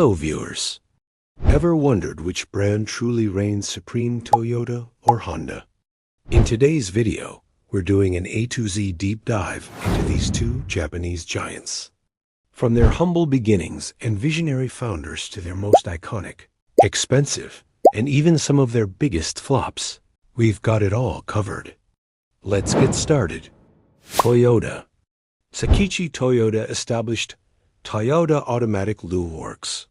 Hello viewers. Ever wondered which brand truly reigns supreme, Toyota or Honda? In today's video, we're doing an A to Z deep dive into these two Japanese giants. From their humble beginnings and visionary founders to their most iconic, expensive, and even some of their biggest flops, we've got it all covered. Let's get started. Toyota. Sakichi Toyota established Toyota Automatic Loom Works.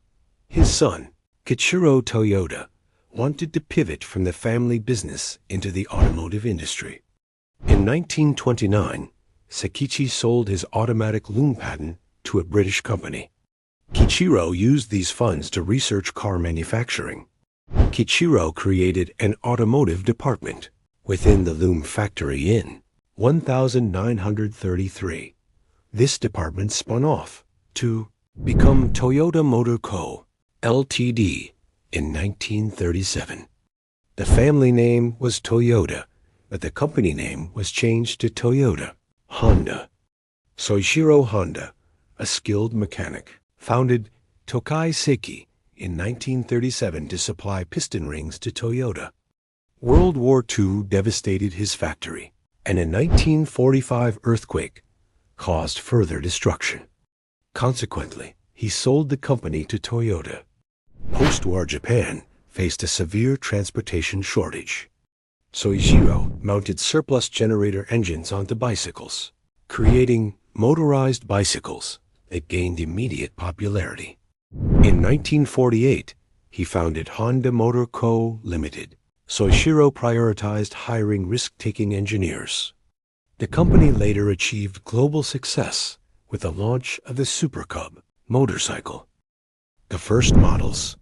His son, Kichiro Toyota, wanted to pivot from the family business into the automotive industry. In 1929, Sakichi sold his automatic loom patent to a British company. Kichiro used these funds to research car manufacturing. Kichiro created an automotive department within the loom factory in 1933. This department spun off to become Toyota Motor Co., Ltd. in 1937. The family name was Toyota, but the company name was changed to Toyota. Honda. Soichiro Honda, a skilled mechanic, founded Tokai Seiki in 1937 to supply piston rings to Toyota. World War II devastated his factory, and a 1945 earthquake caused further destruction. Consequently, he sold the company to Toyota. Post-war Japan faced a severe transportation shortage. Soichiro mounted surplus generator engines onto bicycles, creating motorized bicycles that gained immediate popularity. In 1948, he founded Honda Motor Co., Ltd. Soichiro prioritized hiring risk-taking engineers. The company later achieved global success with the launch of the Super Cub motorcycle. The first models.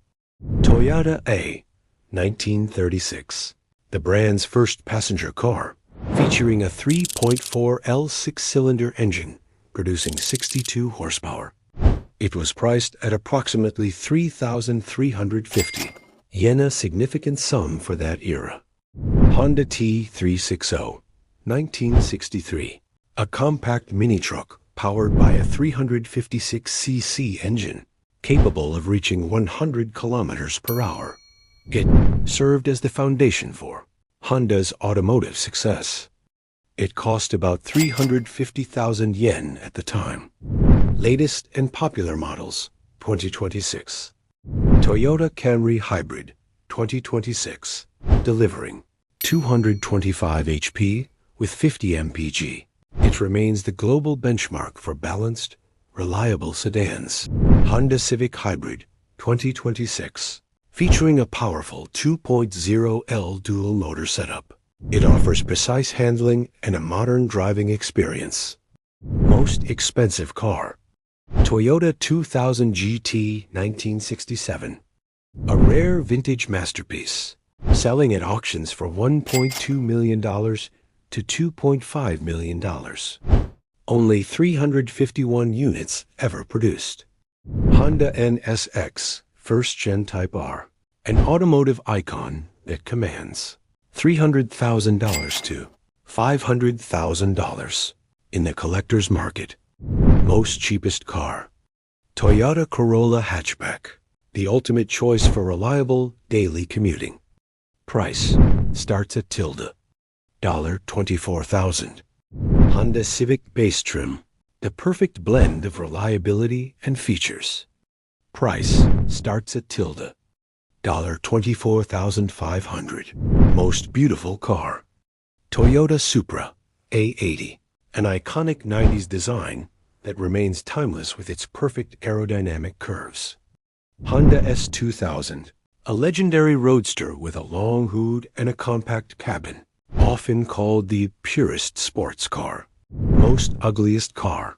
Toyota A, 1936. The brand's first passenger car, featuring a 3.4 L six-cylinder engine producing 62 horsepower. It was priced at approximately 3,350 yen, a significant sum for that era. Honda T360, 1963. A compact mini-truck powered by a 356cc engine, capable of reaching 100 kilometers per hour. It served as the foundation for Honda's automotive success. It cost about 350,000 yen at the time. Latest and popular models, 2026. Toyota Camry Hybrid, 2026, delivering 225 HP with 50 mpg. It remains the global benchmark for balanced, reliable sedans. Honda Civic Hybrid, 2026, featuring a powerful 2.0 L dual motor setup. It offers precise handling and a modern driving experience. Most expensive car. Toyota 2000 GT, 1967. A rare vintage masterpiece, selling at auctions for $1.2 million to $2.5 million. Only 351 units ever produced. Honda NSX, first-gen Type R. An automotive icon that commands $300,000 to $500,000 in the collector's market. Most cheapest car. Toyota Corolla Hatchback, the ultimate choice for reliable daily commuting. Price starts at $24,000. Honda Civic Base Trim, the perfect blend of reliability and features. Price starts at $24,500. Most beautiful car. Toyota Supra A80, an iconic 90s design that remains timeless with its perfect aerodynamic curves. Honda S2000, a legendary roadster with a long hood and a compact cabin, often called the purest sports car. Most ugliest car.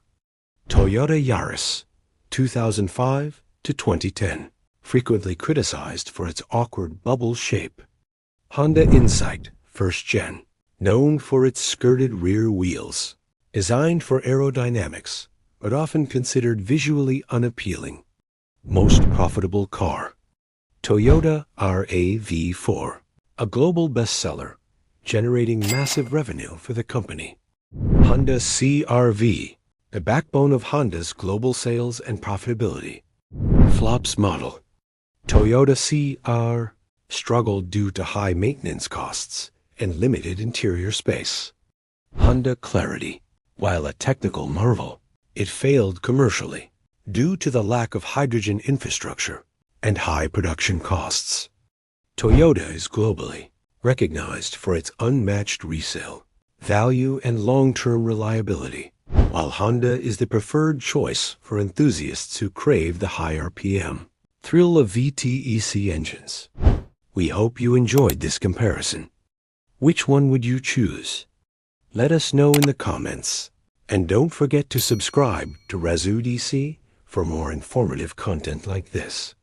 Toyota Yaris, 2005 to 2010, frequently criticized for its awkward bubble shape. Honda Insight, first gen, known for its skirted rear wheels, designed for aerodynamics, but often considered visually unappealing. Most profitable car. Toyota RAV4, a global bestseller, generating massive revenue for the company. Honda CR-V, the backbone of Honda's global sales and profitability. Flops model. Toyota CR struggled due to high maintenance costs and limited interior space. Honda Clarity. While a technical marvel, it failed commercially due to the lack of hydrogen infrastructure and high production costs. Toyota is globally recognized for its unmatched resale value and long-term reliability, while Honda is the preferred choice for enthusiasts who crave the high RPM thrill of VTEC engines. We hope you enjoyed this comparison. Which one would you choose? Let us know in the comments. And don't forget to subscribe to Razoo DC for more informative content like this.